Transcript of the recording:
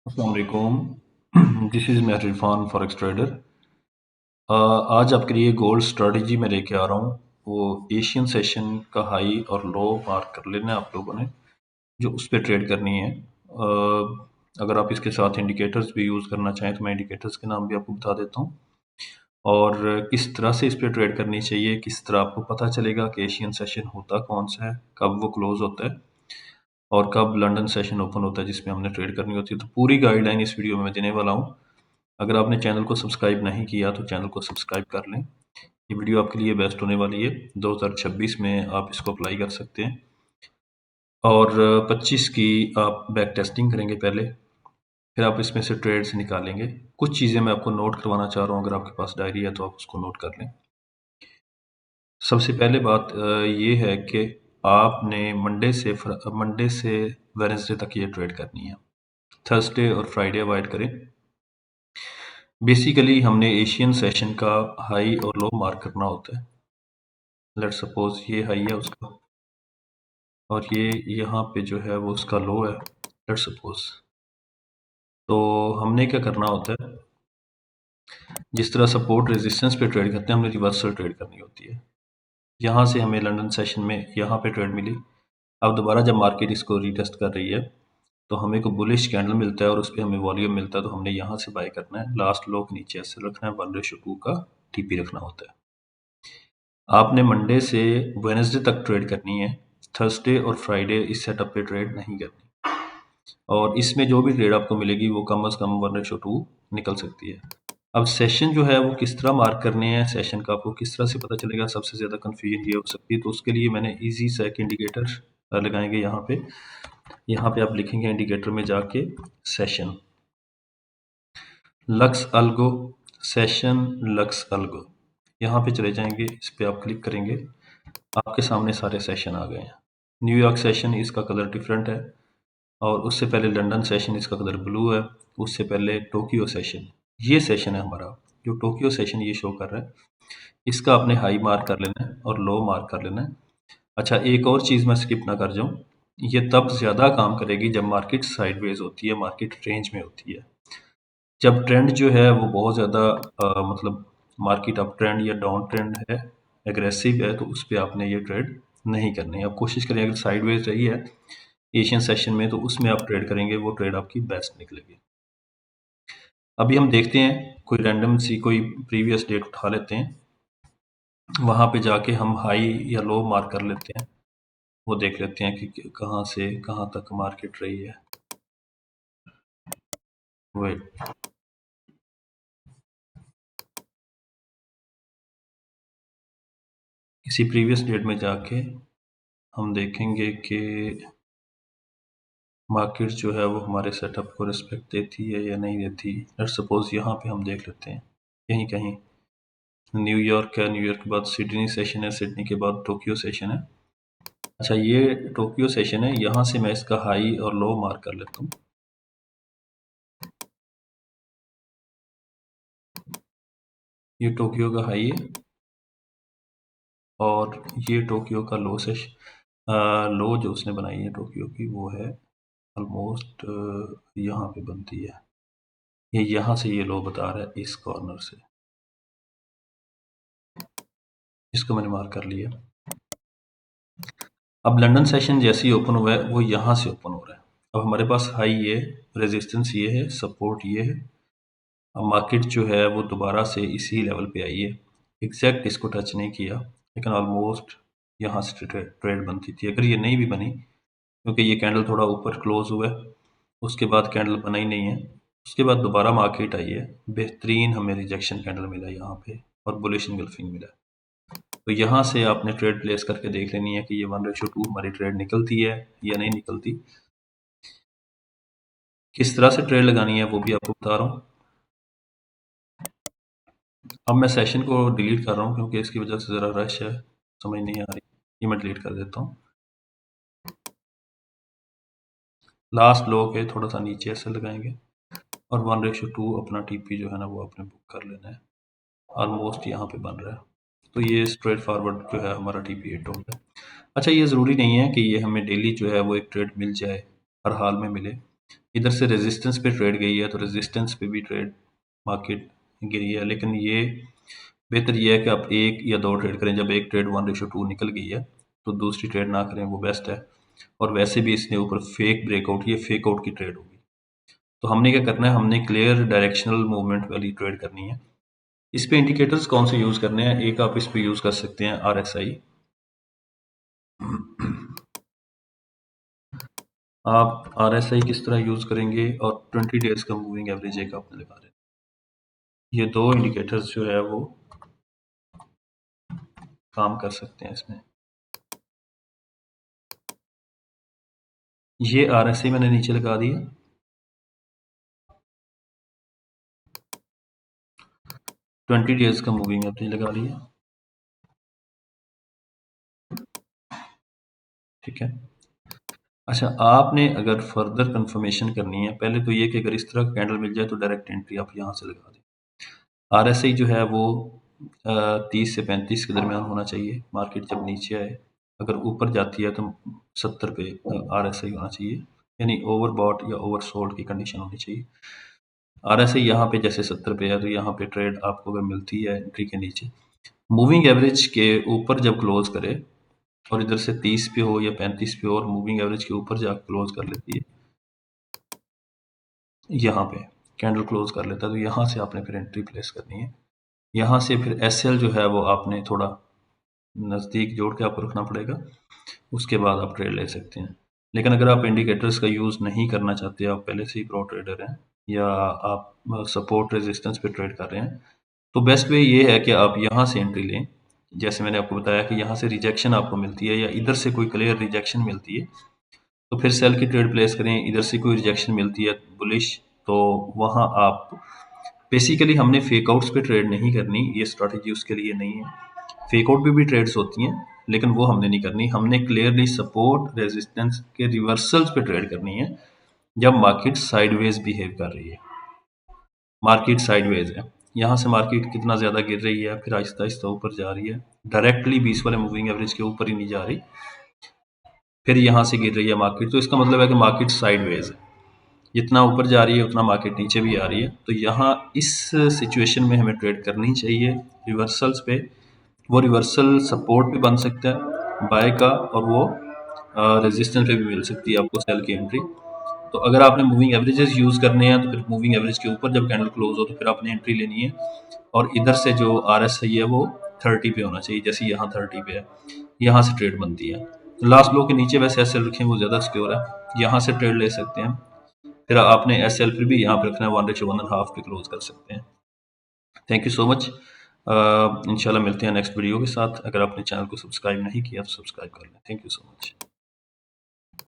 अस्सलाम वालेकुम। This is Mehar Irfan forex trader. आज आपके लिए गोल्ड स्ट्रेटजी में लेके आ रहा हूँ। वो एशियन सेशन का हाई और लो मार्क कर लेना है आप लोगों ने, जो उस पर ट्रेड करनी है। अगर आप इसके साथ इंडिकेटर्स भी यूज़ करना चाहें तो मैं इंडिकेटर्स के नाम भी आपको बता देता हूँ, और किस तरह से इस पर ट्रेड करनी चाहिए, किस तरह आपको पता चलेगा कि एशियन सेशन होता कौन सा है, कब वो क्लोज होता है और कब लंदन सेशन ओपन होता है जिसमें हमने ट्रेड करनी होती है। तो पूरी गाइडलाइन इस वीडियो में मैं देने वाला हूँ। अगर आपने चैनल को सब्सक्राइब नहीं किया तो चैनल को सब्सक्राइब कर लें। ये वीडियो आपके लिए बेस्ट होने वाली है। 2026 में आप इसको अप्लाई कर सकते हैं, और 25 की आप बैक टेस्टिंग करेंगे पहले, फिर आप इसमें से ट्रेड्स निकालेंगे। कुछ चीज़ें मैं आपको नोट करवाना चाह रहा हूँ, अगर आपके पास डायरी है तो आप उसको नोट कर लें। सबसे पहले बात ये है कि आपने मंडे से वेडनेसडे तक ये ट्रेड करनी है। थर्सडे और फ्राइडे अवॉइड करें। बेसिकली हमने एशियन सेशन का हाई और लो मार्क करना होता है। लेट्स सपोज ये हाई है उसका, और ये यहाँ पे जो है वो उसका लो है, लेट्स सपोज। तो हमने क्या करना होता है, जिस तरह सपोर्ट रेजिस्टेंस पे ट्रेड करते हैं, हमने रिवर्सल ट्रेड करनी होती है। यहाँ से हमें लंदन सेशन में यहाँ पे ट्रेड मिली। अब दोबारा जब मार्केट इसको रीटेस्ट कर रही है तो हमें को बुलिश कैंडल मिलता है और उस पर हमें वॉल्यूम मिलता है, तो हमने यहाँ से बाय करना है। लास्ट लो के नीचे ऐसे रखना है, 1:2 का टीपी रखना होता है। आपने मंडे से वेडनेसडे तक ट्रेड करनी है। थर्सडे और फ्राइडे इस सेटअप पे ट्रेड नहीं करनी, और इसमें जो भी ट्रेड आपको मिलेगी वो कम से कम 1:2 निकल सकती है। अब सेशन जो है वो किस तरह मार्क करने हैं, सेशन का आपको किस तरह से पता चलेगा, सबसे ज़्यादा कन्फ्यूजन ये हो सकती है। तो उसके लिए मैंने ईजी सा एक इंडिकेटर लगाएंगे यहाँ पे आप लिखेंगे इंडिकेटर में जाके session lux algo, session lux algo, यहाँ पे चले जाएंगे, इस पे आप क्लिक करेंगे, आपके सामने सारे सेशन आ गए हैं। न्यूयॉर्क सेशन इसका कलर डिफरेंट है, और उससे पहले लंदन सेशन इसका कलर ब्लू है, उससे पहले टोक्यो सेशन, ये सेशन है हमारा। जो टोक्यो सेशन ये शो कर रहा है, इसका आपने हाई मार्क कर लेना है और लो मार्क कर लेना है। अच्छा, एक और चीज़ मैं स्किप ना कर जाऊँ, ये तब ज़्यादा काम करेगी जब मार्केट साइडवेज होती है, मार्केट रेंज में होती है। जब ट्रेंड जो है वो बहुत ज़्यादा मतलब मार्केट अप ट्रेंड या डाउन ट्रेंड है, एग्रेसिव है, तो उस पे आपने ये ट्रेड नहीं करनी है। आप कोशिश करें, अगर साइडवेज रही है एशियन सेशन में तो उसमें आप ट्रेड करेंगे, वो ट्रेड आपकी बेस्ट निकलेगी। अभी हम देखते हैं, कोई रैंडम सी कोई प्रीवियस डेट उठा लेते हैं, वहाँ पे जाके हम हाई या लो मार्क कर लेते हैं। वो देख लेते हैं कि कहाँ से कहाँ तक मार्केट रही है। वेट, किसी प्रीवियस डेट में जाके हम देखेंगे कि मार्केट जो है वो हमारे सेटअप को रिस्पेक्ट देती है या नहीं देती। लेट्स सपोज यहाँ पे हम देख लेते हैं, कहीं कहीं न्यूयॉर्क है, न्यूयॉर्क के बाद सिडनी सेशन है, सिडनी के बाद टोक्यो सेशन है। अच्छा, ये टोक्यो सेशन है, यहाँ से मैं इसका हाई और लो मार्क कर लेता हूँ। ये टोक्यो का हाई है, और ये टोक्यो का लो सेशन, लो जो उसने बनाई है टोक्यो की वो है ऑलमोस्ट यहाँ पे बनती है। ये यहाँ से ये लो बता रहा है इस कॉर्नर से, इसको मैंने मार्क कर लिया। अब लंदन सेशन जैसे ही ओपन हुआ है वो यहाँ से ओपन हो रहा है। अब हमारे पास हाई ये, रेजिस्टेंस ये है, सपोर्ट ये है। अब मार्केट जो है वो दोबारा से इसी लेवल पे आई है, एग्जैक्ट इसको टच नहीं किया, लेकिन ऑलमोस्ट यहाँ से ट्रेड बनती थी। अगर ये नहीं भी बनी, क्योंकि ये कैंडल थोड़ा ऊपर क्लोज हुआ है, उसके बाद कैंडल बना ही नहीं है, उसके बाद दोबारा मार्केट आई है, बेहतरीन हमें रिजेक्शन कैंडल मिला यहाँ पे और बुलिश इंगल्फिंग मिला। तो यहाँ से आपने ट्रेड प्लेस करके देख लेनी है कि ये 1:2 हमारी ट्रेड निकलती है या नहीं निकलती। किस तरह से ट्रेड लगानी है वो भी आपको बता रहा हूँ। अब मैं सेशन को डिलीट कर रहा हूँ क्योंकि इसकी वजह से ज़रा रश है, समझ नहीं आ रही। ये मैं डिलीट कर देता हूँ। लास्ट लो के थोड़ा सा नीचे ऐसे लगाएंगे, और 1:2 अपना टीपी जो है ना वो आपने बुक कर लेना है। ऑलमोस्ट यहाँ पे बन रहा है, तो ये स्ट्रेट फॉरवर्ड जो है हमारा टीपी हिट हो गया। अच्छा, ये ज़रूरी नहीं है कि ये हमें डेली जो है वो एक ट्रेड मिल जाए, हर हाल में मिले। इधर से रेजिस्टेंस पे ट्रेड गई है तो रेजिस्टेंस पे भी ट्रेड मार्केट गिरी है, लेकिन ये बेहतर ये है कि आप एक या दो ट्रेड करें। जब एक ट्रेड 1:2 निकल गई है तो दूसरी ट्रेड ना करें, वो बेस्ट है। और वैसे भी इसने ऊपर फेक ब्रेकआउट, ये फेक आउट की ट्रेड होगी। तो हमने क्या करना है, हमने क्लियर डायरेक्शनल मूवमेंट वाली ट्रेड करनी है। इस पे इंडिकेटर्स कौन से यूज़ करने हैं? एक आप इस पे यूज़ कर सकते हैं RSI। आप RSI किस तरह यूज़ करेंगे, और 20 डेज का मूविंग एवरेज एक आपने लगा देना। ये दो इंडिकेटर्स जो है वो काम कर सकते हैं इसमें। ये RSI मैंने नीचे लगा दिया। 20 डेज का मूविंग एवरेज लगा लिया। ठीक है। अच्छा, आपने अगर फर्दर कंफर्मेशन करनी है, पहले तो ये कि अगर इस तरह का कैंडल मिल जाए तो डायरेक्ट एंट्री आप यहाँ से लगा दें। RSI जो है वो 30 से 35 के दरमियान होना चाहिए। मार्केट जब नीचे आए, अगर ऊपर जाती है तो 70 पे RSI होना चाहिए, यानी ओवरबॉट या ओवरसोल्ड की कंडीशन होनी चाहिए। RSI यहाँ पे जैसे 70 पे है तो यहाँ पे ट्रेड आपको अगर मिलती है एंट्री के नीचे, मूविंग एवरेज के ऊपर जब क्लोज करे और इधर से 30 पे हो या 35 पे हो और मूविंग एवरेज के ऊपर जाकर क्लोज कर लेती है, यहाँ पे कैंडल क्लोज कर लेता है, तो यहाँ से आपने फिर एंट्री प्लेस करनी है। यहाँ से फिर SL जो है वो आपने थोड़ा नज़दीक जोड़ के आपको रखना पड़ेगा, उसके बाद आप ट्रेड ले सकते हैं। लेकिन अगर आप इंडिकेटर्स का यूज़ नहीं करना चाहते, आप पहले से ही प्रो ट्रेडर हैं या आप सपोर्ट रेजिस्टेंस पे ट्रेड कर रहे हैं, तो बेस्ट वे ये है कि आप यहाँ से एंट्री लें। जैसे मैंने आपको बताया कि यहाँ से रिजेक्शन आपको मिलती है या इधर से कोई क्लियर रिजेक्शन मिलती है तो फिर सेल की ट्रेड प्लेस करें। इधर से कोई रिजेक्शन मिलती है बुलिश, तो वहाँ आप बेसिकली, हमने फेक आउट्स पे ट्रेड नहीं करनी, ये स्ट्रैटेजी उसके लिए नहीं है। फेक आउट पे भी ट्रेड्स होती हैं लेकिन वो हमने नहीं करनी। हमने क्लियरली सपोर्ट रेजिस्टेंस के रिवर्सल्स पे ट्रेड करनी है जब मार्केट साइडवेज बिहेव कर रही है। मार्केट साइडवेज है, यहाँ से मार्केट कितना ज़्यादा गिर रही है, फिर आहिस्ता आहिस्ता ऊपर जा रही है, डायरेक्टली 20 वाले मूविंग एवरेज के ऊपर ही नहीं जा रही, फिर यहाँ से गिर रही है मार्केट, तो इसका मतलब है कि मार्केट साइडवेज है। जितना ऊपर जा रही है उतना मार्केट नीचे भी आ रही है। तो यहाँ इस सिचुएशन में हमें ट्रेड करनी चाहिए रिवर्सल्स पे। वो रिवर्सल सपोर्ट पे बन सकता है बाय का, और वो रेजिस्टेंस पे भी मिल सकती है आपको सेल की एंट्री। तो अगर आपने मूविंग एवरेजेस यूज़ करने हैं तो फिर मूविंग एवरेज के ऊपर जब कैंडल क्लोज हो तो फिर आपने एंट्री लेनी है, और इधर से जो RSI है वो 30 पे होना चाहिए, जैसे यहाँ 30 पे है, यहाँ से ट्रेड बनती है। लास्ट लो के नीचे वैसे SL रखें, वो ज़्यादा सिक्योर है, यहाँ से ट्रेड ले सकते हैं। फिर आपने SL फिर भी यहाँ पे रखना है, 1:1.5 पे क्लोज कर सकते हैं। Thank you so much. इंशाल्लाह मिलते हैं नेक्स्ट वीडियो के साथ। अगर आपने चैनल को सब्सक्राइब नहीं किया तो सब्सक्राइब कर लें। Thank you so much.